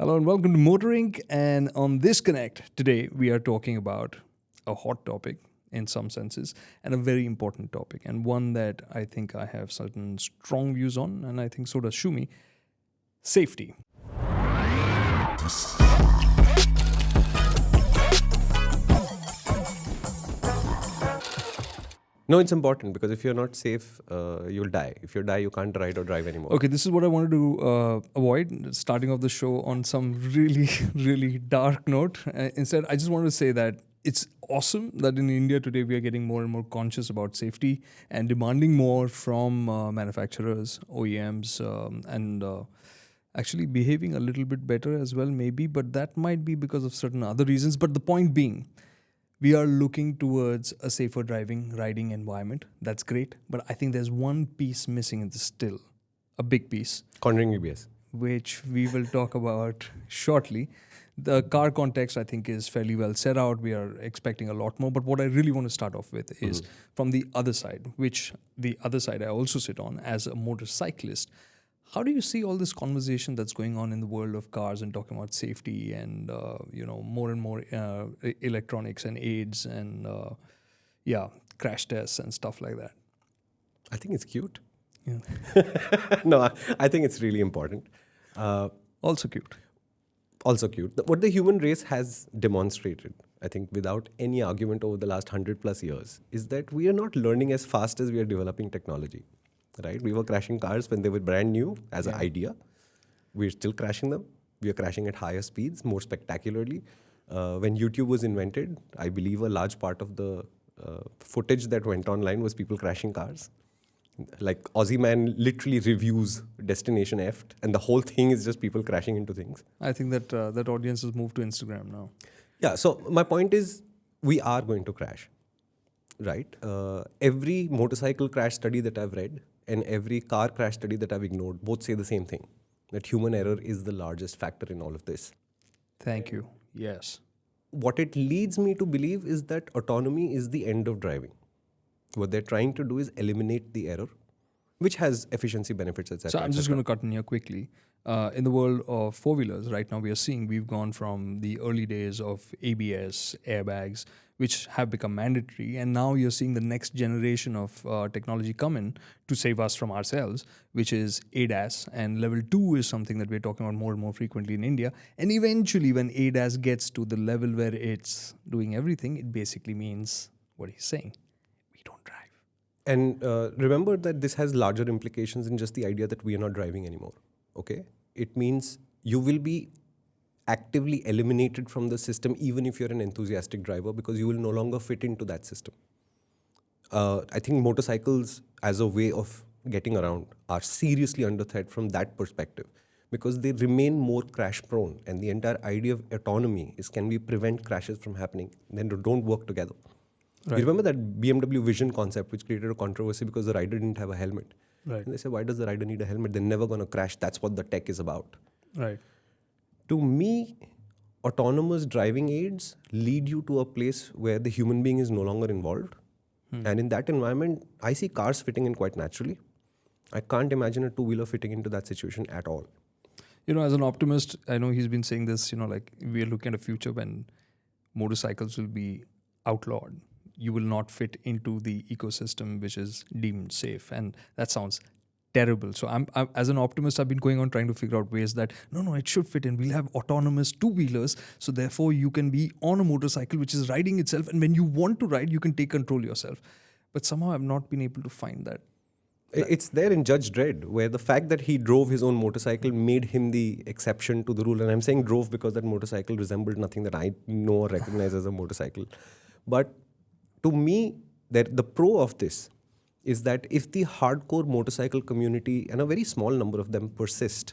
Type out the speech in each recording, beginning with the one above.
Hello and welcome to MotorInc. And on ThisConnect, today we are talking about a hot topic in some senses and a very important topic, and one that I think I have certain strong views on, and I think so does Shumi: safety. No, it's important because if you're not safe, you'll die. If you die, you can't ride or drive anymore. Okay, this is what I wanted to avoid, starting off the show on some really, really dark note. Instead, I just wanted to say that it's awesome that in India today we are getting more and more conscious about safety and demanding more from manufacturers, OEMs, and actually behaving a little bit better as well, maybe. But that might be because of certain other reasons. But the point being, we are looking towards a safer riding environment. That's great. But I think there's one piece missing in this still, a big piece, Cornering UBS. which we will talk about shortly. The car context, I think, is fairly well set out. We are expecting a lot more. But what I really want to start off with is from the other side, which the other side I also sit on as a motorcyclist. How do you see all this conversation that's going on in the world of cars and talking about safety and more and more electronics and aids and crash tests and stuff like that? I think it's cute. Yeah. No, I think it's really important. Also cute. Also cute. What the human race has demonstrated, I think, without any argument over the last 100 plus years, is that we are not learning as fast as we are developing technology. Right? We were crashing cars when they were brand new as an idea. We're still crashing them. We are crashing at higher speeds, more spectacularly. When YouTube was invented, I believe a large part of the footage that went online was people crashing cars. Like Aussie Man literally reviews Destination F, and the whole thing is just people crashing into things. I think that that audience has moved to Instagram now. Yeah, so my point is we are going to crash, right? Every motorcycle crash study that I've read and every car crash study that I've ignored both say the same thing, that human error is the largest factor in all of this. Thank you. Yes. What it leads me to believe is that autonomy is the end of driving. What they're trying to do is eliminate the error, which has efficiency benefits, etc. So I'm just going to cut in here quickly. In the world of four-wheelers, right now we've gone from the early days of ABS, airbags, which have become mandatory, and now you're seeing the next generation of technology come in to save us from ourselves, which is ADAS, and level 2 is something that we're talking about more and more frequently in India. And eventually, when ADAS gets to the level where it's doing everything, it basically means what he's saying: we don't drive. And remember that this has larger implications than just the idea that we are not driving anymore. Okay? It means you will be actively eliminated from the system even if you're an enthusiastic driver, because you will no longer fit into that system. I think motorcycles as a way of getting around are seriously under threat from that perspective, because they remain more crash prone, and the entire idea of autonomy is, can we prevent crashes from happening? Then don't work together. Right. You remember that BMW Vision concept, which created a controversy because the rider didn't have a helmet. Right. And they said, why does the rider need a helmet? They're never going to crash. That's what the tech is about. Right. To me, autonomous driving aids lead you to a place where the human being is no longer involved. And in that environment, I see cars fitting in quite naturally. I can't imagine a two-wheeler fitting into that situation at all. As an optimist, I know he's been saying this, like we are looking at a future when motorcycles will be outlawed. You will not fit into the ecosystem which is deemed safe. And that sounds terrible. So I'm as an optimist, I've been going on trying to figure out ways that, no, it should fit in. We'll have autonomous two-wheelers. So therefore, you can be on a motorcycle which is riding itself. And when you want to ride, you can take control yourself. But somehow I've not been able to find that. It's there in Judge Dredd, where the fact that he drove his own motorcycle made him the exception to the rule. And I'm saying drove because that motorcycle resembled nothing that I know or recognize as a motorcycle. But to me, the pro of this is that if the hardcore motorcycle community, and a very small number of them, persist,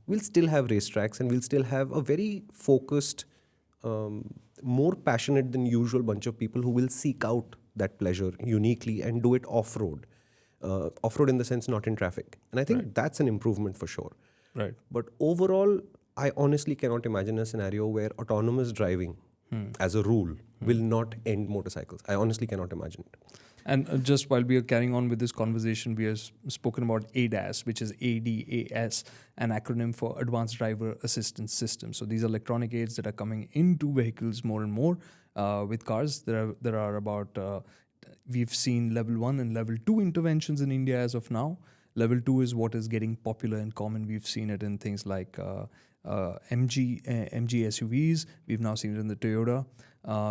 we'll still have racetracks and we'll still have a very focused, more passionate than usual bunch of people who will seek out that pleasure uniquely and do it off-road. Off-road in the sense not in traffic. And I think that's an improvement for sure. Right. But overall, I honestly cannot imagine a scenario where autonomous driving as a rule will not end motorcycles. I honestly cannot imagine it. And just while we are carrying on with this conversation, we have spoken about ADAS, which is ADAS, an acronym for Advanced Driver Assistance System. So these are electronic aids that are coming into vehicles more and more. With cars, there are about we've seen level 1 and level 2 interventions in India as of now. Level 2 is what is getting popular and common. We've seen it in things like MG SUVs. We've now seen it in the Toyota.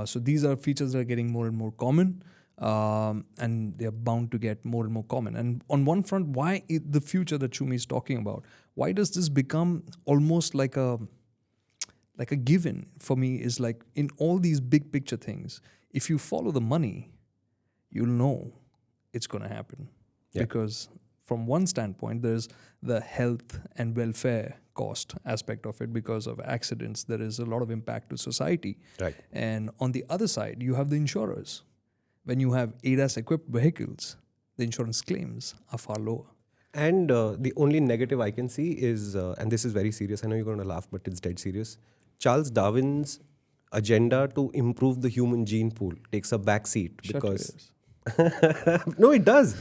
So these are features that are getting more and more common. And they're bound to get more and more common. And on one front, why the future that Shumi is talking about, why does this become almost like a given for me? Is like in all these big picture things, if you follow the money, you'll know it's going to happen. Yeah. Because from one standpoint, there's the health and welfare cost aspect of it. Because of accidents, there is a lot of impact to society. Right. And on the other side, you have the insurers. When you have ADAS-equipped vehicles, the insurance claims are far lower. And the only negative I can see is, and this is very serious, I know you're going to laugh, but it's dead serious. Charles Darwin's agenda to improve the human gene pool takes a back seat because... No, it does.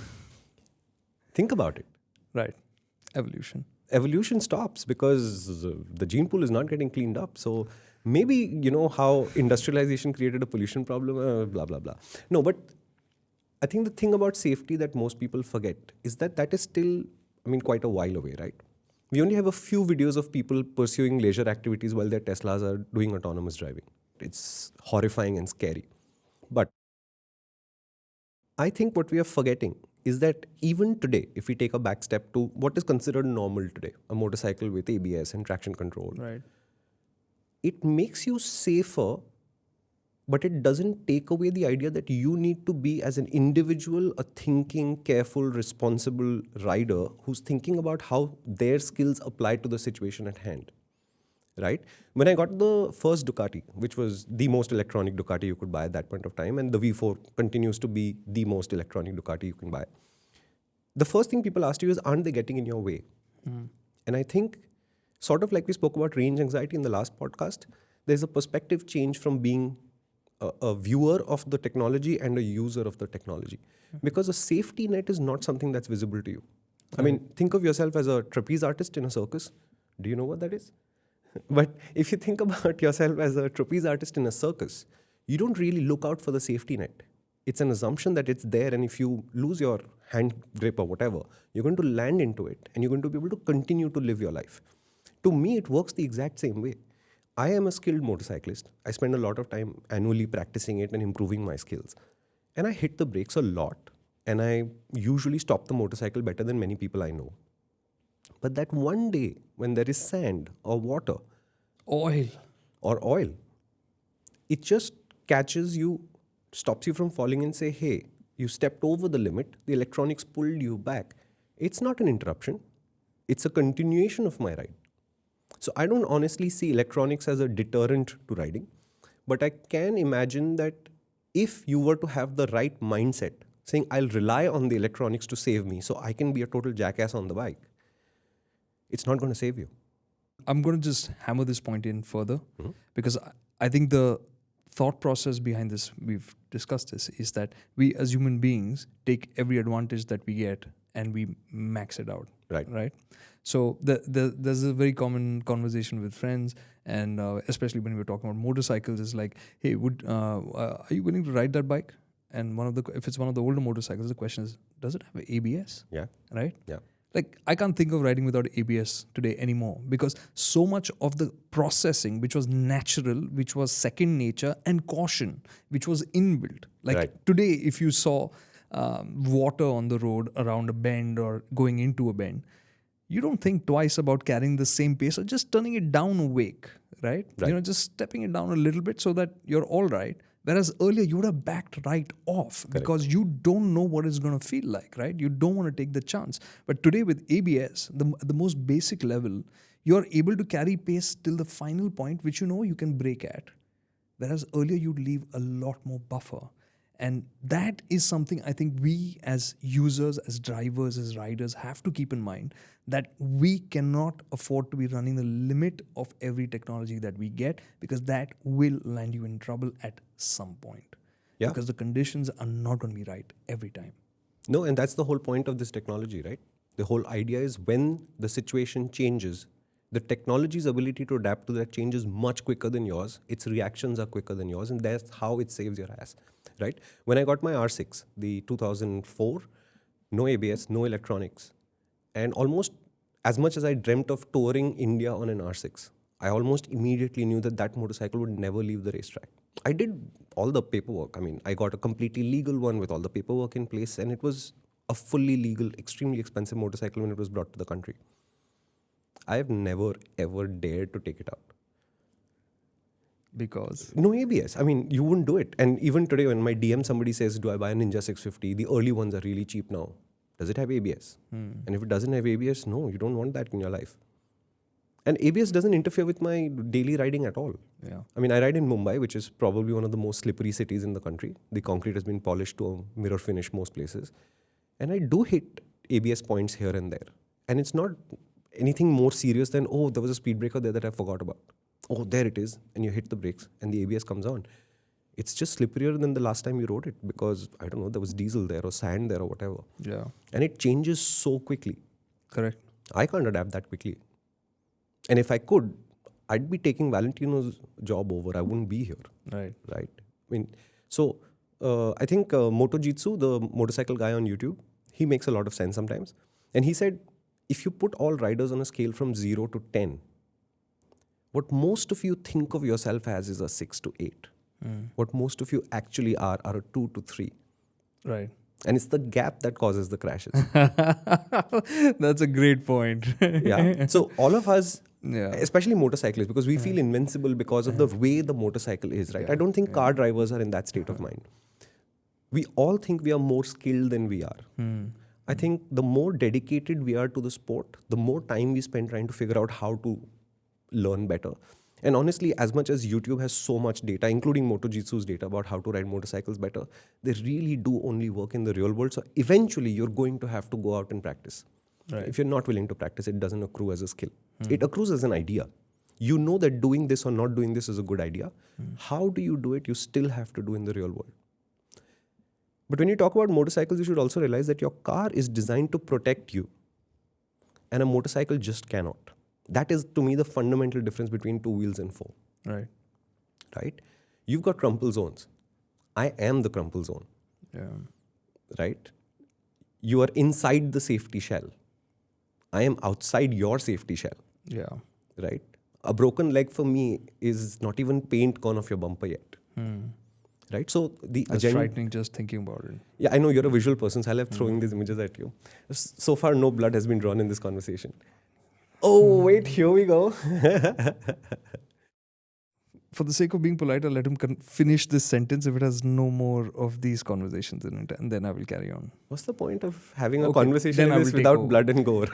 Think about it. Right. Evolution. Evolution stops because the gene pool is not getting cleaned up. So maybe, you know, how industrialization created a pollution problem, blah, blah, blah. No, but I think the thing about safety that most people forget is that is still, I mean, quite a while away, right? We only have a few videos of people pursuing leisure activities while their Teslas are doing autonomous driving. It's horrifying and scary. But I think what we are forgetting is that even today, if we take a back step to what is considered normal today, a motorcycle with ABS and traction control, Right. it makes you safer, but it doesn't take away the idea that you need to be, as an individual, a thinking, careful, responsible rider who's thinking about how their skills apply to the situation at hand. Right? When I got the first Ducati, which was the most electronic Ducati you could buy at that point of time, and the V4 continues to be the most electronic Ducati you can buy, the first thing people asked you is, aren't they getting in your way? And I think, sort of like we spoke about range anxiety in the last podcast, there's a perspective change from being a viewer of the technology and a user of the technology. Because a safety net is not something that's visible to you. I mean, think of yourself as a trapeze artist in a circus. Do you know what that is? But if you think about yourself as a trapeze artist in a circus, you don't really look out for the safety net. It's an assumption that it's there, and if you lose your hand grip or whatever, you're going to land into it and you're going to be able to continue to live your life. To me, it works the exact same way. I am a skilled motorcyclist. I spend a lot of time annually practicing it and improving my skills. And I hit the brakes a lot, and I usually stop the motorcycle better than many people I know. But that one day when there is sand or water, Oil. or oil, it just catches you, stops you from falling and say, hey, you stepped over the limit, the electronics pulled you back. It's not an interruption. It's a continuation of my ride. So I don't honestly see electronics as a deterrent to riding, but I can imagine that if you were to have the right mindset, saying I'll rely on the electronics to save me so I can be a total jackass on the bike, it's not going to save you. I'm going to just hammer this point in further because I think the thought process behind this, we've discussed this, is that we as human beings take every advantage that we get and we max it out. Right. So there's a very common conversation with friends, and especially when we're talking about motorcycles, is like, hey, are you willing to ride that bike? And if it's one of the older motorcycles, the question is, does it have ABS? Yeah. Right? Yeah. Like, I can't think of riding without ABS today anymore, because so much of the processing, which was natural, which was second nature, and caution, which was inbuilt. Like today, if you saw water on the road around a bend or going into a bend, you don't think twice about carrying the same pace or just turning it down a wake, right? Just stepping it down a little bit so that you're all right. Whereas earlier you would have backed right off because you don't know what it's going to feel like, right? You don't want to take the chance. But today with ABS, the most basic level, you're able to carry pace till the final point, which you know you can brake at. Whereas earlier you'd leave a lot more buffer. And that is something I think we as users, as drivers, as riders have to keep in mind, that we cannot afford to be running the limit of every technology that we get, because that will land you in trouble at some point. Yeah. Because the conditions are not going to be right every time. No, and that's the whole point of this technology, right? The whole idea is when the situation changes, the technology's ability to adapt to that change is much quicker than yours. Its reactions are quicker than yours, and that's how it saves your ass, right? When I got my R6, the 2004, no ABS, no electronics, and almost as much as I dreamt of touring India on an R6, I almost immediately knew that that motorcycle would never leave the racetrack. I did all the paperwork. I mean, I got a completely legal one with all the paperwork in place, and it was a fully legal, extremely expensive motorcycle when it was brought to the country. I've never ever dared to take it out. Because No ABS. I mean, you wouldn't do it. And even today, when my DM somebody says, "Do I buy a Ninja 650?" The early ones are really cheap now. Does it have ABS? And if it doesn't have ABS, no, you don't want that in your life. And ABS doesn't interfere with my daily riding at all. yeah, I mean, I ride in Mumbai, which is probably one of the most slippery cities in the country. The concrete has been polished to a mirror finish most places. And I do hit ABS points here and there. And it's not anything more serious than, oh, there was a speed breaker there that I forgot about. Oh, there it is. And you hit the brakes and the ABS comes on. It's just slipperier than the last time you rode it because, I don't know, there was diesel there or sand there or whatever. yeah, And it changes so quickly. correct. I can't adapt that quickly. And if I could, I'd be taking Valentino's job over. I wouldn't be here, Right. right? I mean, so I think MotoJitsu, the motorcycle guy on YouTube, he makes a lot of sense sometimes. And he said, if you put all riders on a scale from 0 to 10, what most of you think of yourself as is a 6 to 8. What most of you actually are a 2 to 3. Right. And it's the gap that causes the crashes. That's a great point. Yeah. So all of us, Yeah. especially motorcyclists, because we feel invincible because of the way the motorcycle is, right? Yeah. I don't think car drivers are in that state of mind. We all think we are more skilled than we are. I think the more dedicated we are to the sport, the more time we spend trying to figure out how to learn better. And honestly, as much as YouTube has so much data, including MotoJitsu's data about how to ride motorcycles better, they really do only work in the real world. So eventually you're going to have to go out and practice. Right. If you're not willing to practice, it doesn't accrue as a skill. It accrues as an idea. You know that doing this or not doing this is a good idea. How do you do it? You still have to do in the real world. But when you talk about motorcycles, you should also realize that your car is designed to protect you. And a motorcycle just cannot. That is, to me, the fundamental difference between 2 wheels and 4. Right. Right? You've got crumple zones. I am the crumple zone. Yeah. Right? You are inside the safety shell. I am outside your safety shell. Yeah. Right? A broken leg for me is not even paint gone off your bumper yet. Right? So the That's agenda. frightening just thinking about it. Yeah, I know you're a visual person, so I'll have throwing these images at you. So far, no blood has been drawn in this conversation. Oh, wait, here we go. For the sake of being polite, I'll let him finish this sentence if it has no more of these conversations in it, and then I will carry on. What's the point of having a Okay, conversation then I like this will take without over. blood and gore?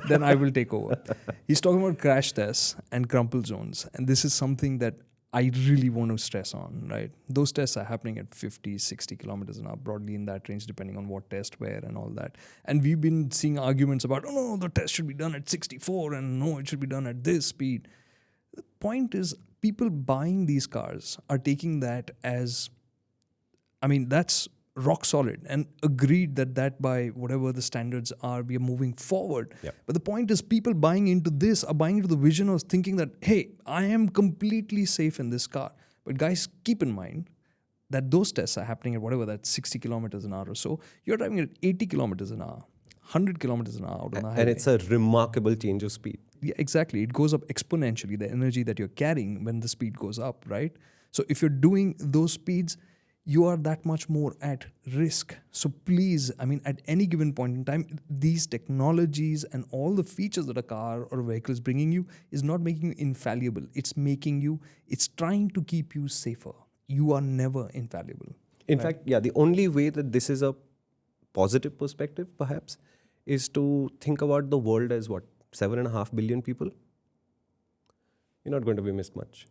Then I will take over. He's talking about crash tests and crumple zones. And this is something that I really want to stress on, right? Those tests are happening at 50, 60 kilometers an hour, broadly in that range, depending on what test where and all that. And we've been seeing arguments about, oh, no, the test should be done at 64 and no, it should be done at this speed. The point is, people buying these cars are taking that as, I mean, that's rock solid and agreed that by whatever the standards are, we are moving forward. Yeah. But the point is, people buying into this are buying into the vision of thinking that, hey, I am completely safe in this car. But guys, keep in mind that those tests are happening at whatever, that's 60 kilometers an hour or so. You're driving at 80 kilometers an hour, 100 kilometers an hour out on the highway. And it's a remarkable change of speed. Yeah, exactly. It goes up exponentially, the energy that you're carrying when the speed goes up, right? So if you're doing those speeds, you are that much more at risk. So please, I mean, at any given point in time, these technologies and all the features that a car or a vehicle is bringing you is not making you infallible. It's trying to keep you safer. You are never infallible. In fact, yeah, the only way that this is a positive perspective, perhaps, is to think about the world as what, 7.5 billion people? You're not going to be missed much.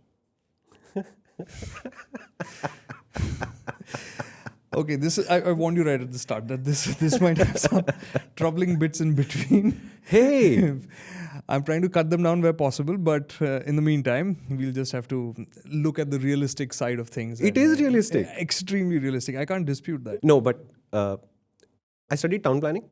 Okay, this is, I warned you right at the start that this might have some troubling bits in between. Hey, I'm trying to cut them down where possible, but in the meantime, we'll just have to look at the realistic side of things. it is realistic. Extremely realistic. I can't dispute that. No, but I studied town planning.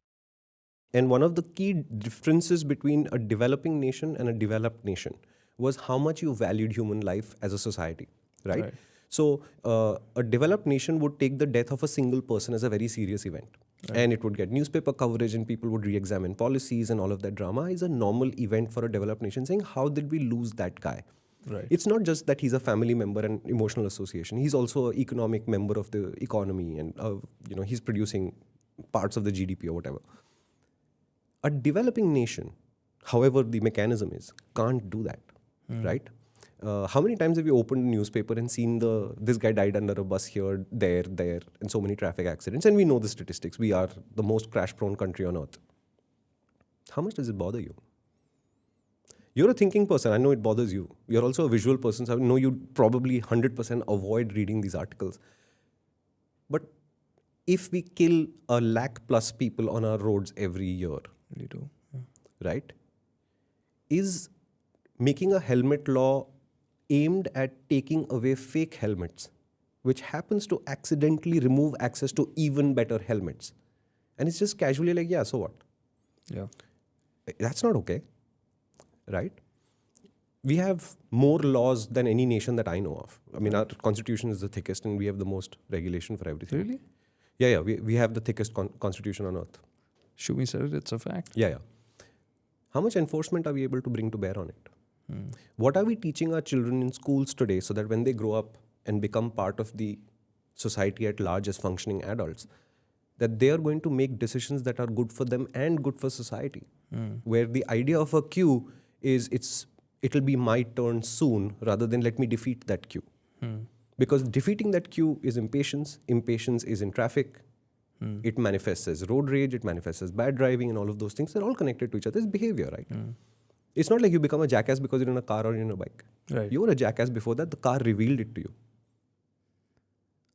And one of the key differences between a developing nation and a developed nation was how much you valued human life as a society, right? So a developed nation would take the death of a single person as a very serious event. Right. And it would get newspaper coverage and people would re-examine policies and all of that drama is a normal event for a developed nation saying, how did we lose that guy? Right. It's not just that he's a family member and emotional association. He's also an economic member of the economy and he's producing parts of the GDP or whatever. A developing nation, however the mechanism is, can't do that, right? How many times have you opened a newspaper and seen this guy died under a bus here, there, and so many traffic accidents? And we know the statistics. We are the most crash-prone country on earth. How much does it bother you? You're a thinking person. I know it bothers you. You're also a visual person. So I know you'd probably 100% avoid reading these articles. But if we kill 100,000+ people on our roads every year, We do. right? Is making a helmet law aimed at taking away fake helmets, which happens to accidentally remove access to even better helmets. And it's just casually like, yeah, so what? Yeah. That's not okay, right? We have more laws than any nation that I know of. I mean, our constitution is the thickest and we have the most regulation for everything. Really? Yeah. We have the thickest constitution on earth. Shumi said it's a fact. Yeah. How much enforcement are we able to bring to bear on it? What are we teaching our children in schools today so that when they grow up and become part of the society at large as functioning adults, that they are going to make decisions that are good for them and good for society? Where the idea of a queue is it'll be my turn soon rather than let me defeat that queue. Because defeating that queue is impatience. Impatience is in traffic. It manifests as road rage, it manifests as bad driving and all of those things. They're all connected to each other. It's behavior, right? It's not like you become a jackass because you're in a car or you're in a bike. Right. You were a jackass before that. The car revealed it to you.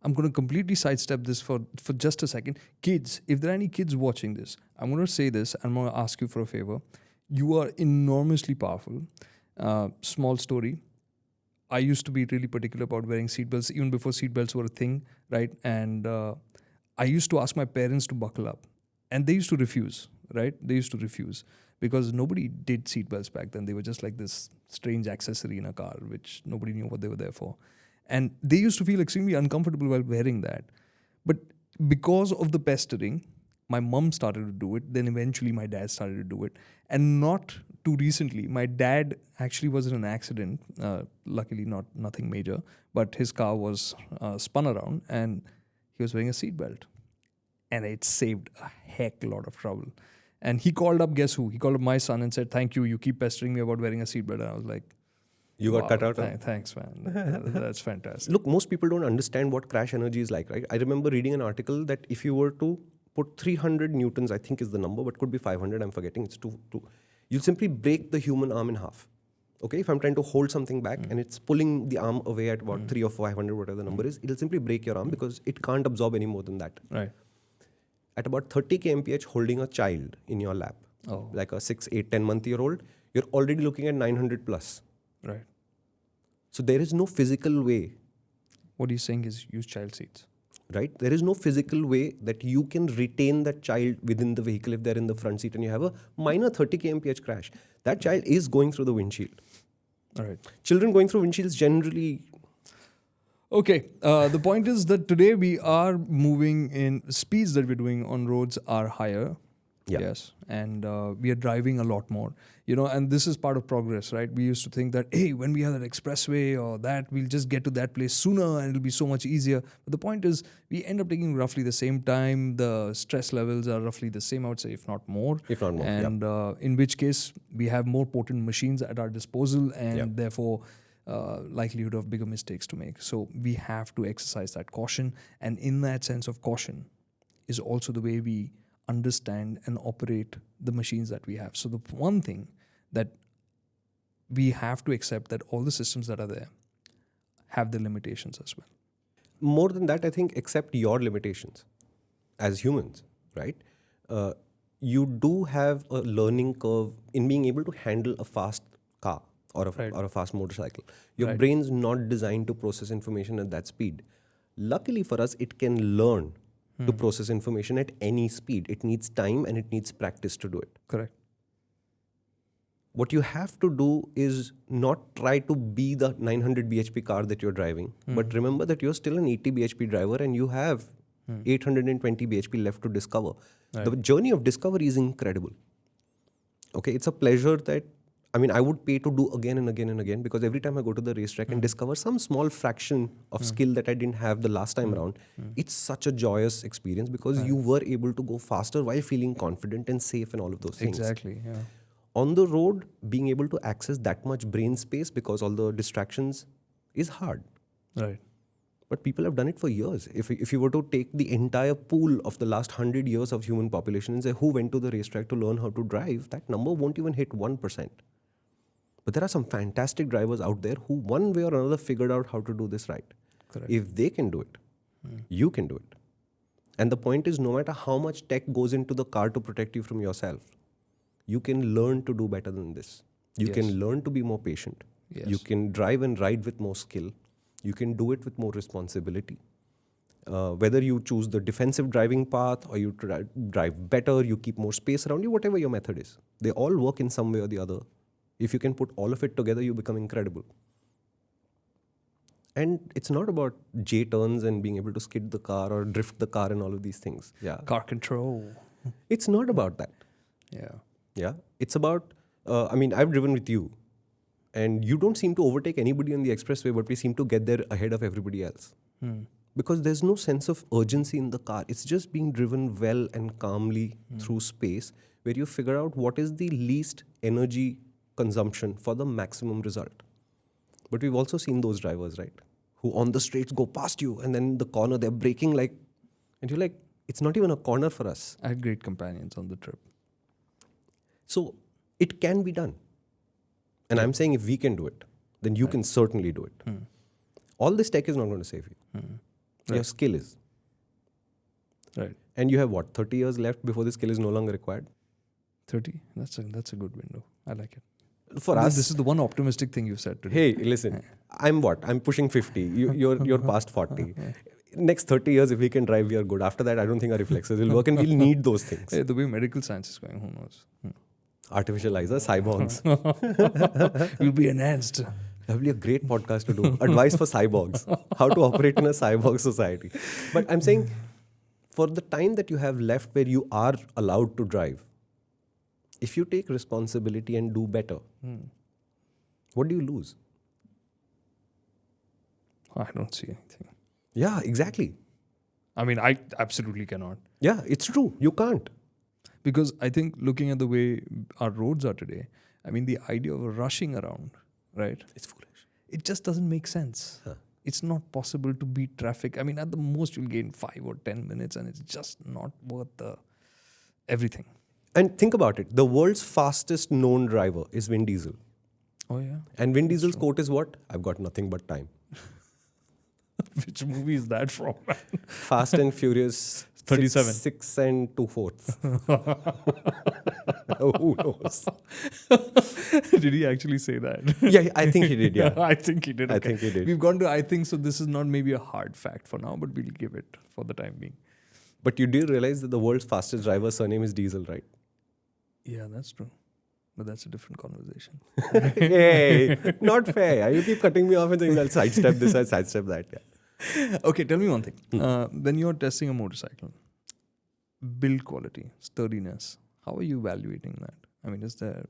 I'm going to completely sidestep this for just a second. Kids, if there are any kids watching this, I'm going to say this. I'm going to ask you for a favor. You are enormously powerful. Small story. I used to be really particular about wearing seatbelts, even before seatbelts were a thing, right? And I used to ask my parents to buckle up. And they used to refuse, right? They used to refuse. Because nobody did seatbelts back then. They were just like this strange accessory in a car, which nobody knew what they were there for. And they used to feel extremely uncomfortable while wearing that. But because of the pestering, my mom started to do it. Then eventually my dad started to do it. And not too recently, my dad actually was in an accident. Luckily, nothing major. But his car was spun around and he was wearing a seatbelt. And it saved a heck lot of trouble. And he called up, guess who? He called up my son and said, thank you. You keep pestering me about wearing a seatbelt. And I was like, You got cut out? Thanks, man. That's fantastic. Look, most people don't understand what crash energy is like, right? I remember reading an article that if you were to put 300 newtons, I think is the number, but could be 500, I'm forgetting, it's two. You'll simply break the human arm in half. Okay, if I'm trying to hold something back and it's pulling the arm away at about 3 or 500, whatever the number is, it'll simply break your arm because it can't absorb any more than that. Right. At about 30 kmph, holding a child in your lap, like a 6, 8, 10-month-year-old, you're already looking at 900 plus. Right. So there is no physical way. What he's saying is use child seats. Right? There is no physical way that you can retain that child within the vehicle if they're in the front seat and you have a minor 30 kmph crash. That child is going through the windshield. All right. Children going through windshields generally... Okay. The point is that today we are moving in speeds that we're doing on roads are higher. Yeah. Yes. And we are driving a lot more. And this is part of progress, right? We used to think that, hey, when we have that expressway or that, we'll just get to that place sooner and it'll be so much easier. But the point is, we end up taking roughly the same time. The stress levels are roughly the same, I would say, if not more. If not more, and in which case, we have more potent machines at our disposal and therefore likelihood of bigger mistakes to make. So we have to exercise that caution. And in that sense of caution is also the way we understand and operate the machines that we have. So the one thing that we have to accept that all the systems that are there have their limitations as well. more than that, I think accept your limitations as humans, right? You do have a learning curve in being able to handle a fast car or a fast motorcycle. Your brain's not designed to process information at that speed. Luckily for us, it can learn to process information at any speed. It needs time and it needs practice to do it. Correct. What you have to do is not try to be the 900 bhp car that you're driving, but remember that you're still an 80 bhp driver and you have 820 bhp left to discover. The journey of discovery is incredible. Okay, it's a pleasure that, I mean, I would pay to do again and again and again, because every time I go to the racetrack and discover some small fraction of skill that I didn't have the last time around, it's such a joyous experience because you were able to go faster while feeling confident and safe and all of those things. Exactly, yeah. On the road, being able to access that much brain space because all the distractions is hard. Right. But people have done it for years. If you were to take the entire pool of the last 100 years of human population and say who went to the racetrack to learn how to drive, that number won't even hit 1%. But there are some fantastic drivers out there who one way or another figured out how to do this right. Correct. If they can do it, you can do it. And the point is, no matter how much tech goes into the car to protect you from yourself, you can learn to do better than this. You can learn to be more patient. Yes. You can drive and ride with more skill. You can do it with more responsibility. Whether you choose the defensive driving path or you drive better, you keep more space around you, whatever your method is. They all work in some way or the other. If you can put all of it together, you become incredible. And it's not about J-turns and being able to skid the car or drift the car and all of these things. Yeah. Car control. It's not about that. Yeah. Yeah. It's about, I mean, I've driven with you and you don't seem to overtake anybody on the expressway, but we seem to get there ahead of everybody else. Because there's no sense of urgency in the car. It's just being driven well and calmly through space where you figure out what is the least energy consumption for the maximum result. But we've also seen those drivers, right? Who on the straights go past you and then the corner, they're braking like, and you're like, it's not even a corner for us. I had great companions on the trip. So it can be done. And I'm saying if we can do it, then you can certainly do it. All this tech is not going to save you. Your skill is. Right. And you have what, 30 years left before the skill is no longer required? 30? That's a good window. I like it. For us, this is the one optimistic thing you've said today. hey, listen, I'm pushing 50. You're past 40. Next 30 years, if we can drive, we are good. After that, I don't think our reflexes will work and we'll need those things. Hey, the way medical science is going, who knows? Artificial eyes, cyborgs. You'll be enhanced. That will be a great podcast to do. Advice for cyborgs. How to operate in a cyborg society. But I'm saying, for the time that you have left where you are allowed to drive, if you take responsibility and do better, what do you lose? I don't see anything. Yeah, exactly. I mean, I absolutely cannot. Yeah, it's true. You can't. Because I think looking at the way our roads are today, I mean, the idea of rushing around, right? It's foolish. It just doesn't make sense. It's not possible to beat traffic. I mean, at the most, you'll gain 5 or 10 minutes and it's just not worth everything. And think about it. The world's fastest known driver is Vin Diesel. Oh, yeah. And Vin Diesel's quote is what? I've got nothing but time. Which movie is that from? Fast and Furious 37. 6 and 2/4. Who knows? Did he actually say that? Yeah, I think he did, yeah. I think he did. I Okay. think he did. We've gone to I think, so this is not maybe a hard fact for now, but we'll give it for the time being. But you do realize that the world's fastest driver's surname is Diesel, right? Yeah, that's true. But that's a different conversation. Hey, not fair. You keep cutting me off and saying, I'll sidestep this, I'll sidestep that. Yeah. Okay, tell me one thing. When you're testing a motorcycle, build quality, sturdiness, how are you evaluating that? I mean, is there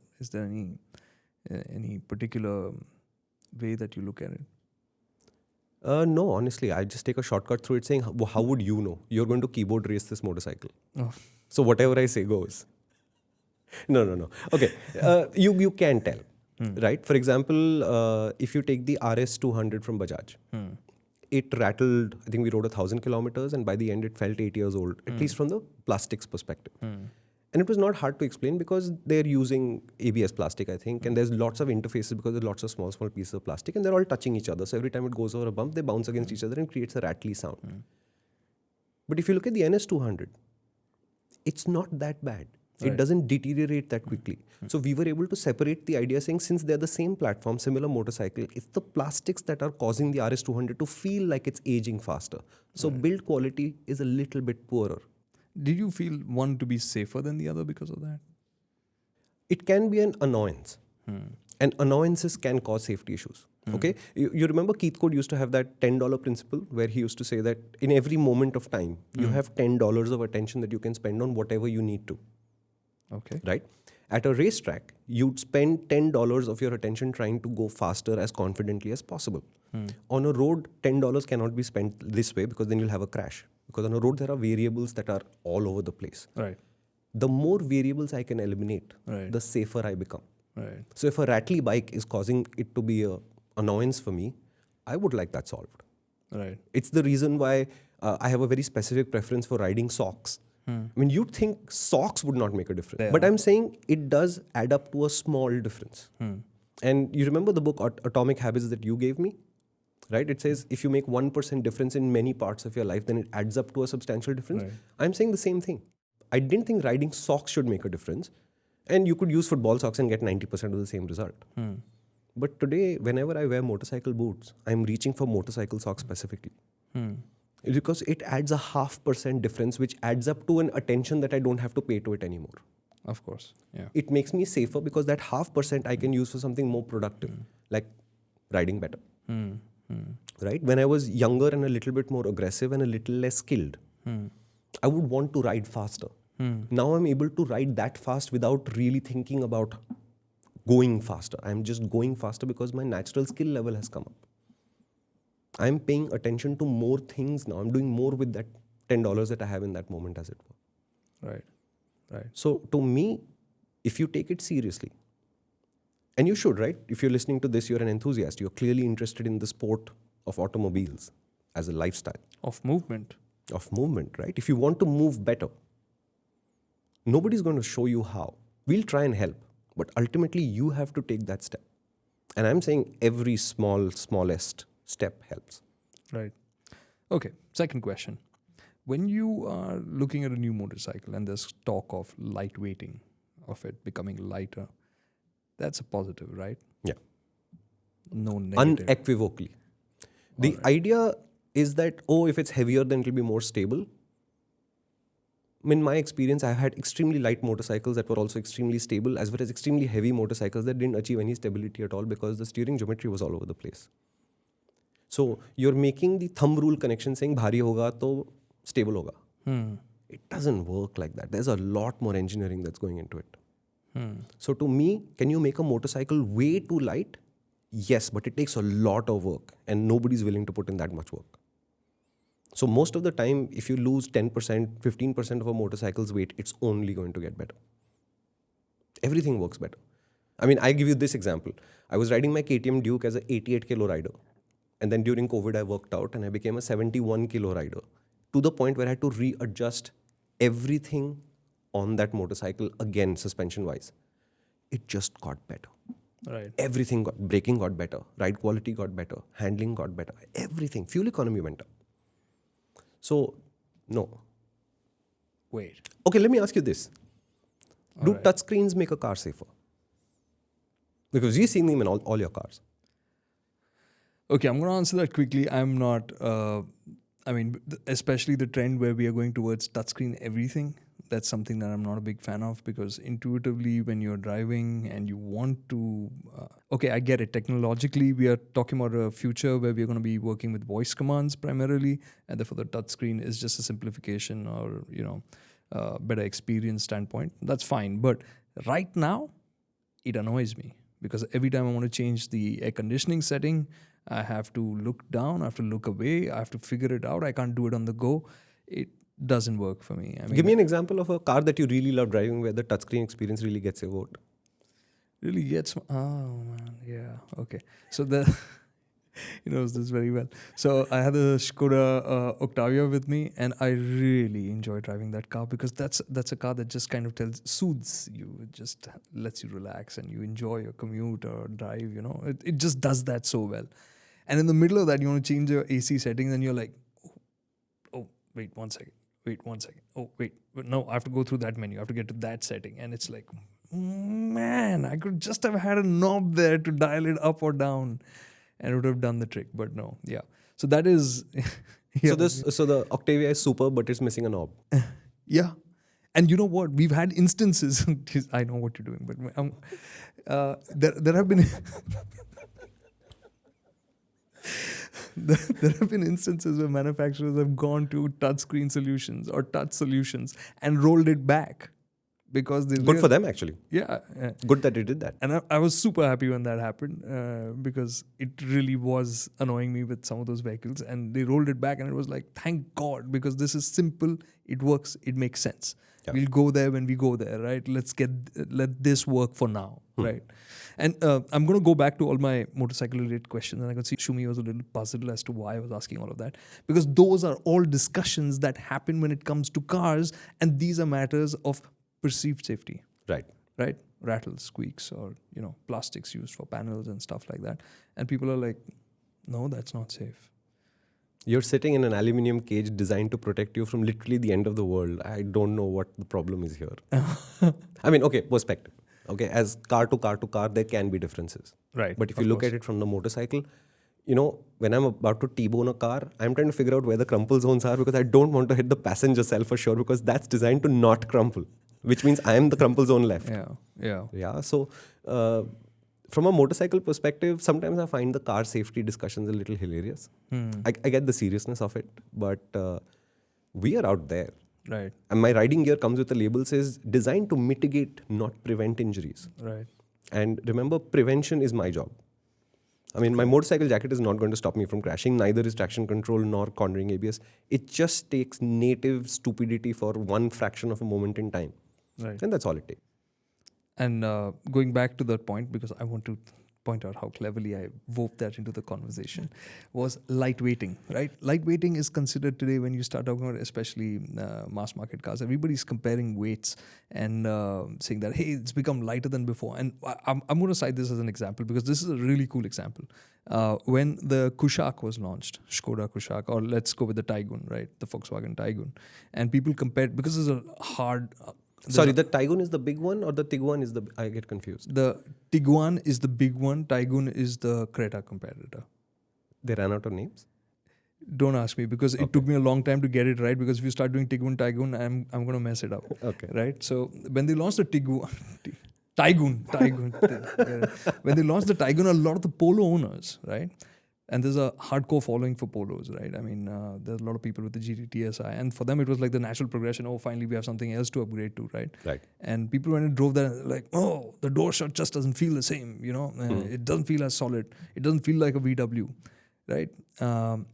any particular way that you look at it? No, honestly, I just take a shortcut through it saying, how would you know? You're going to keyboard race this motorcycle. Oh. So whatever I say goes. No. Okay, you can tell, right? For example, if you take the RS200 from Bajaj, it rattled, I think we rode 1,000 kilometers and by the end it felt 8 years old, at least from the plastics perspective. And it was not hard to explain because they're using ABS plastic, I think, and there's lots of interfaces because there's lots of small pieces of plastic, and they're all touching each other. So every time it goes over a bump, they bounce against each other and creates a rattly sound. But if you look at the NS200, it's not that bad. It doesn't deteriorate that quickly. So we were able to separate the idea saying since they're the same platform, similar motorcycle, it's the plastics that are causing the RS200 to feel like it's aging faster. So build quality is a little bit poorer. Did you feel one to be safer than the other because of that? It can be an annoyance. And annoyances can cause safety issues. Okay? You remember Keith Code used to have that $10 principle where he used to say that in every moment of time, you have $10 of attention that you can spend on whatever you need to. Okay. Right? At a racetrack, you'd spend $10 of your attention trying to go faster as confidently as possible. On a road, $10 cannot be spent this way because then you'll have a crash. Because on a road, there are variables that are all over the place. Right. The more variables I can eliminate, Right. the safer I become. Right. So if a rattly bike is causing it to be an annoyance for me, I would like that solved. Right. It's the reason why I have a very specific preference for riding socks. I mean, you'd think socks would not make a difference. But I'm saying it does add up to a small difference. And you remember the book Atomic Habits that you gave me? Right? It says if you make 1% difference in many parts of your life, then it adds up to a substantial difference. Right. I'm saying the same thing. I didn't think riding socks should make a difference. And you could use football socks and get 90% of the same result. But today, whenever I wear motorcycle boots, I'm reaching for motorcycle socks specifically. Because it adds a 0.5% difference, which adds up to an attention that I don't have to pay to it anymore. Of course. Yeah. It makes me safer because that 0.5% I can use for something more productive, like riding better. Right? When I was younger and a little bit more aggressive and a little less skilled, I would want to ride faster. Now I'm able to ride that fast without really thinking about going faster. I'm just going faster because my natural skill level has come up. I'm paying attention to more things now. I'm doing more with that $10 that I have in that moment, as it were. Right. Right. So to me, if you take it seriously, and you should, right? If you're listening to this, you're an enthusiast. You're clearly interested in the sport of automobiles as a lifestyle. Of movement. Of movement, right? If you want to move better, nobody's going to show you how. We'll try and help, but ultimately you have to take that step. And I'm saying every smallest step helps. Right. Okay. Second question. When you are looking at a new motorcycle and there's talk of lightweighting of it becoming lighter, that's a positive, right? Yeah. No negative. Unequivocally. The idea is that, if it's heavier, then it'll be more stable. In my experience, I've had extremely light motorcycles that were also extremely stable, as well as extremely heavy motorcycles that didn't achieve any stability at all because the steering geometry was all over the place. So you're making the thumb rule connection saying bhari hoga to stable hoga. It doesn't work like that. There's a lot more engineering that's going into it. So to me, can you make a motorcycle way too light? Yes, but it takes a lot of work and nobody's willing to put in that much work. So most of the time, if you lose 10%, 15% of a motorcycle's weight, it's only going to get better. Everything works better. I mean, I give you this example. I was riding my KTM Duke as an 88 kilo rider. And then during COVID, I worked out and I became a 71 kilo rider, to the point where I had to readjust everything on that motorcycle again, suspension-wise. It just got better. Right. Everything braking got better, ride quality got better, handling got better, everything. Fuel economy went up. So, no. Wait. Okay, let me ask you this. Do touchscreens make a car safer? Because you've seen them in all your cars. Okay, I'm going to answer that quickly. I'm not, especially the trend where we are going towards touchscreen everything. That's something that I'm not a big fan of because intuitively when you're driving and you want to... I get it. Technologically, we are talking about a future where we're going to be working with voice commands primarily, and therefore the touchscreen is just a simplification or, better experience standpoint. That's fine. But right now, it annoys me because every time I want to change the air conditioning setting, I have to look down, I have to look away, I have to figure it out. I can't do it on the go. It doesn't work for me. Give me an example of a car that you really love driving where the touchscreen experience really gets your vote. Really gets... Oh, man. Yeah. Okay. So He knows this very well. So I had a Skoda Octavia with me, and I really enjoy driving that car because that's a car that just kind of soothes you. It just lets you relax and you enjoy your commute or drive. It just does that so well. And in the middle of that, you want to change your AC settings, and you're like, oh, wait 1 second. Wait 1 second. Oh, wait. No, I have to go through that menu. I have to get to that setting. And it's like, man, I could just have had a knob there to dial it up or down, and it would have done the trick. But no, yeah. So that is, yeah. So the Octavia is super, but it's missing a knob. Yeah. And you know what? We've had instances. I know what you're doing, but there have been there have been instances where manufacturers have gone to touchscreen solutions or touch solutions and rolled it back because they Good for them, actually. Yeah. Good that they did that. And I was super happy when that happened because it really was annoying me with some of those vehicles. And they rolled it back, and it was like, thank God, because this is simple. It works. It makes sense. Yeah. We'll go there when we go there, right? Let this work for now, right? And I'm going to go back to all my motorcycle-related questions, and I could see Shumi was a little puzzled as to why I was asking all of that, because those are all discussions that happen when it comes to cars, and these are matters of perceived safety. Right? Rattles, squeaks, or plastics used for panels and stuff like that. And people are like, no, that's not safe. You're sitting in an aluminium cage designed to protect you from literally the end of the world. I don't know what the problem is here. I mean, okay, perspective. Okay, as car to car, there can be differences. Right. But if you look at it from the motorcycle, when I'm about to T-bone a car, I'm trying to figure out where the crumple zones are because I don't want to hit the passenger cell for sure, because that's designed to not crumple, which means I am the crumple zone left. Yeah. So from a motorcycle perspective, sometimes I find the car safety discussions a little hilarious. I get the seriousness of it, but we are out there. Right. And my riding gear comes with a label says designed to mitigate, not prevent injuries. Right. And remember, prevention is my job. I mean, my motorcycle jacket is not going to stop me from crashing. Neither is traction control nor cornering ABS. It just takes native stupidity for one fraction of a moment in time. Right. And that's all it takes. And going back to that point, because I want to point out how cleverly I wove that into the conversation, was lightweighting, right? Lightweighting is considered today, when you start talking about especially mass market cars, everybody's comparing weights and saying that, hey, it's become lighter than before. And I'm going to cite this as an example because this is a really cool example. When the Kushaq was launched, Skoda Kushaq, or let's go with the Taigun, right? The Volkswagen Taigun. And people compared, because it's a hard... Sorry, the Taigun is the big one, or the Tiguan is the... I get confused. The Tiguan is the big one. Taigun is the Creta competitor. They ran out of names? Don't ask me, because it took me a long time to get it right, because if you start doing Taigun, I'm going to mess it up. Okay. Right? So when they launched the Taigun. When they launched the Taigun, a lot of the Polo owners, right? And there's a hardcore following for Polos, right? I mean, there's a lot of people with the GT TSI. And for them, it was like the natural progression. Oh, finally, we have something else to upgrade to, right? Right. And people, when it drove that, like, oh, the door shut just doesn't feel the same, It doesn't feel as solid. It doesn't feel like a VW, right? The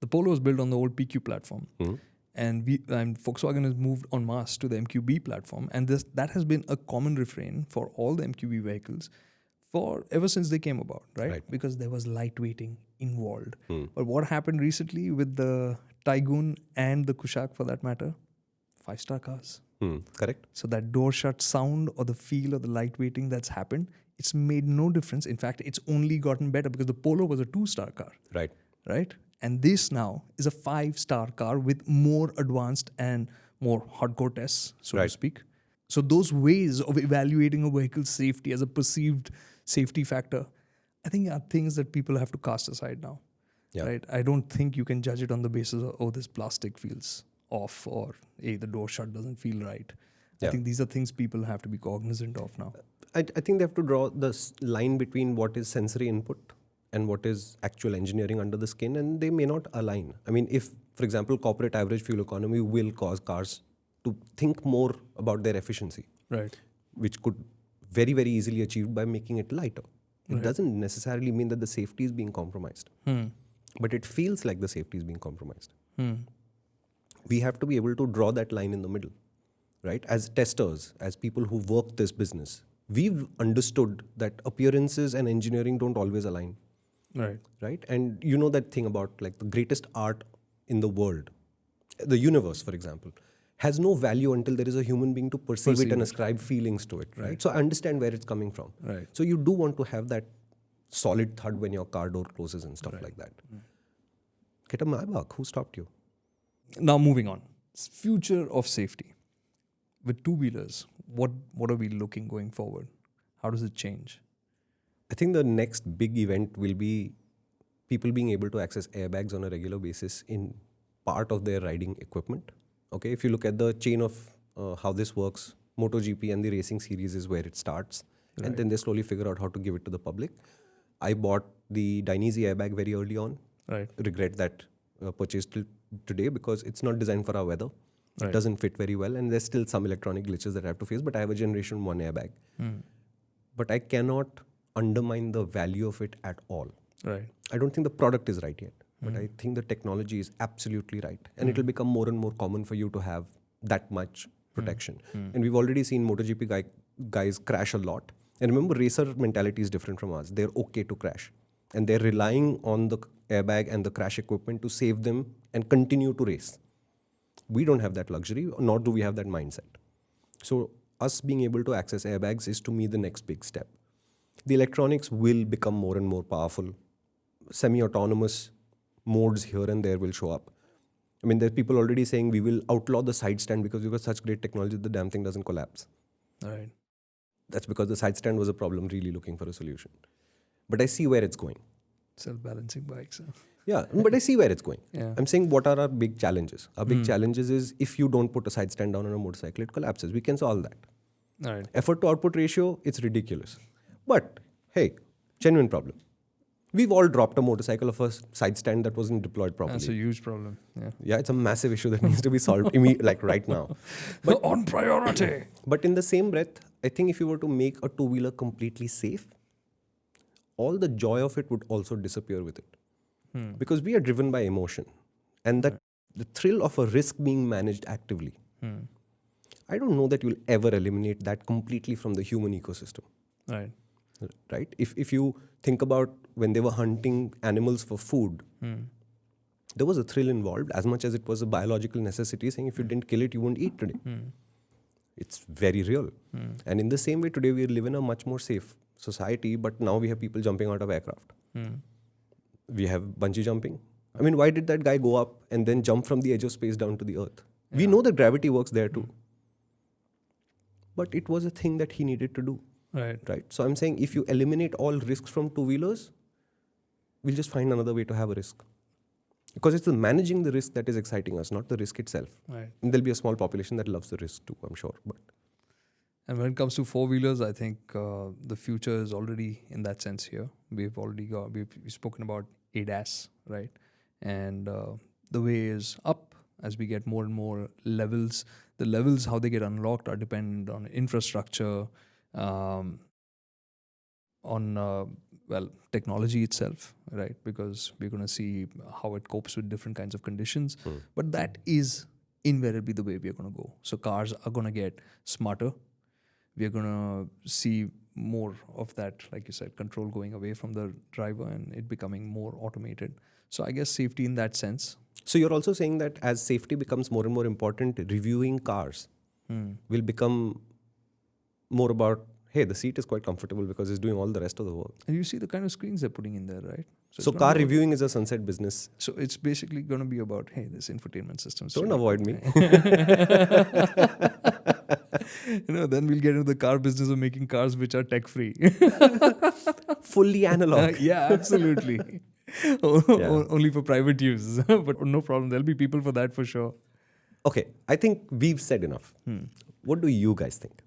Polo was built on the old PQ platform. And Volkswagen has moved en masse to the MQB platform. And that has been a common refrain for all the MQB vehicles ever since they came about, right? Because there was lightweighting involved. But what happened recently with the Taigun and the Kushaq, for that matter? 5-star cars. Correct. So that door shut sound or the feel or the lightweighting that's happened, it's made no difference. In fact, it's only gotten better, because the Polo was a 2-star car. Right? And this now is a 5-star car with more advanced and more hardcore tests, so to speak. So those ways of evaluating a vehicle's safety as a perceived safety factor, I think are things that people have to cast aside now. Right? I don't think you can judge it on the basis of, oh, this plastic feels off, or, hey, the door shut doesn't feel right. I think these are things people have to be cognizant of now. I think they have to draw the line between what is sensory input and what is actual engineering under the skin, and they may not align. I mean, if, for example, corporate average fuel economy will cause cars to think more about their efficiency, right, which could very, very easily achieved by making it lighter. It doesn't necessarily mean that the safety is being compromised, but it feels like the safety is being compromised. We have to be able to draw that line in the middle, right? As testers, as people who work this business, we've understood that appearances and engineering don't always align. Right. right? And you know that thing about like the greatest art in the world, the universe, for example, has no value until there is a human being to perceive it and ascribe feelings to it, right? So I understand where it's coming from. Right. So you do want to have that solid thud when your car door closes and stuff like that. Get a Maybach. Who stopped you? Now moving on. Future of safety. With two-wheelers, what are we looking going forward? How does it change? I think the next big event will be people being able to access airbags on a regular basis in part of their riding equipment. Okay, if you look at the chain of how this works, MotoGP and the racing series is where it starts, and then they slowly figure out how to give it to the public. I bought the Dainese airbag very early on. Right. Regret that purchase till today because it's not designed for our weather. Right. It doesn't fit very well, and there's still some electronic glitches that I have to face. But I have a Generation 1 airbag. But I cannot undermine the value of it at all. Right. I don't think the product is right yet, but I think the technology is absolutely right. And it will become more and more common for you to have that much protection. And we've already seen MotoGP guys crash a lot. And remember, racer mentality is different from us. They're okay to crash. And they're relying on the airbag and the crash equipment to save them and continue to race. We don't have that luxury, nor do we have that mindset. So us being able to access airbags is to me the next big step. The electronics will become more and more powerful. Semi-autonomous modes here and there will show up. I mean, there are people already saying we will outlaw the side stand because we've got such great technology the damn thing doesn't collapse. Right. That's because the side stand was a problem, really looking for a solution. But I see where it's going. Self-balancing bikes. Yeah, but I see where it's going. Yeah. I'm saying what are our big challenges? Our big challenges is if you don't put a side stand down on a motorcycle, it collapses. We can solve that. Right. Effort to output ratio, it's ridiculous. But hey, genuine problem. We've all dropped a motorcycle of a side stand that wasn't deployed properly. That's a huge problem. Yeah. Yeah, it's a massive issue that needs to be solved like right now. But on priority. But in the same breath, I think if you were to make a two-wheeler completely safe, all the joy of it would also disappear with it. Because we are driven by emotion. And that the thrill of a risk being managed actively. I don't know that you'll ever eliminate that completely from the human ecosystem. Right. Right? If you think about when they were hunting animals for food, there was a thrill involved as much as it was a biological necessity saying if you didn't kill it, you won't eat today. It's very real. And in the same way, today we live in a much more safe society, but now we have people jumping out of aircraft. We have bungee jumping. I mean, why did that guy go up and then jump from the edge of space down to the earth? Yeah. We know that gravity works there too. But it was a thing that he needed to do. Right. So I'm saying if you eliminate all risks from two-wheelers, we'll just find another way to have a risk. Because it's the managing the risk that is exciting us, not the risk itself. Right. And there'll be a small population that loves the risk too, I'm sure. And when it comes to four-wheelers, I think the future is already in that sense here. We've spoken about ADAS, right? And the way is up as we get more and more levels. The levels, how they get unlocked, are dependent on infrastructure, on technology itself, right? Because we're going to see how it copes with different kinds of conditions. But that is invariably the way we're going to go. So cars are going to get smarter. We're going to see more of that, like you said, control going away from the driver and it becoming more automated. So I guess safety in that sense. So you're also saying that as safety becomes more and more important, reviewing cars will become more about, hey, the seat is quite comfortable because it's doing all the rest of the work. And you see the kind of screens they're putting in there, right? So car reviewing is a sunset business. So it's basically going to be about, hey, this infotainment system. Don't avoid me. Then we'll get into the car business of making cars which are tech-free. Fully analog. Yeah, absolutely. Only for private use. But no problem. There'll be people for that for sure. Okay, I think we've said enough. What do you guys think?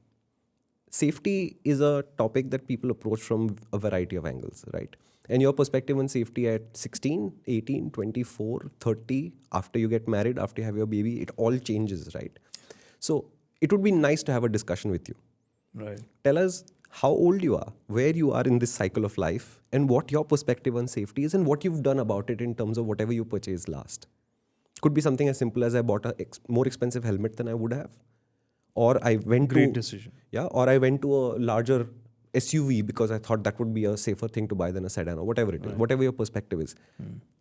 Safety is a topic that people approach from a variety of angles, right? And your perspective on safety at 16, 18, 24, 30, after you get married, after you have your baby, it all changes, right? So it would be nice to have a discussion with you. Right. Tell us how old you are, where you are in this cycle of life, and what your perspective on safety is and what you've done about it in terms of whatever you purchased last. Could be something as simple as I bought a more expensive helmet than I would have. Or I went Great decision. Yeah, or I went to a larger SUV because I thought that would be a safer thing to buy than a sedan or whatever it is, whatever your perspective is.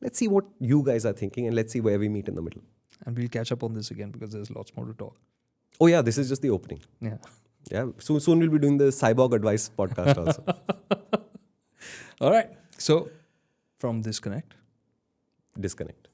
Let's see what you guys are thinking and let's see where we meet in the middle. And we'll catch up on this again because there's lots more to talk. Oh yeah, this is just the opening. Yeah. Yeah, soon we'll be doing the Cyborg Advice podcast also. All right. So from ThisConnect. Disconnect.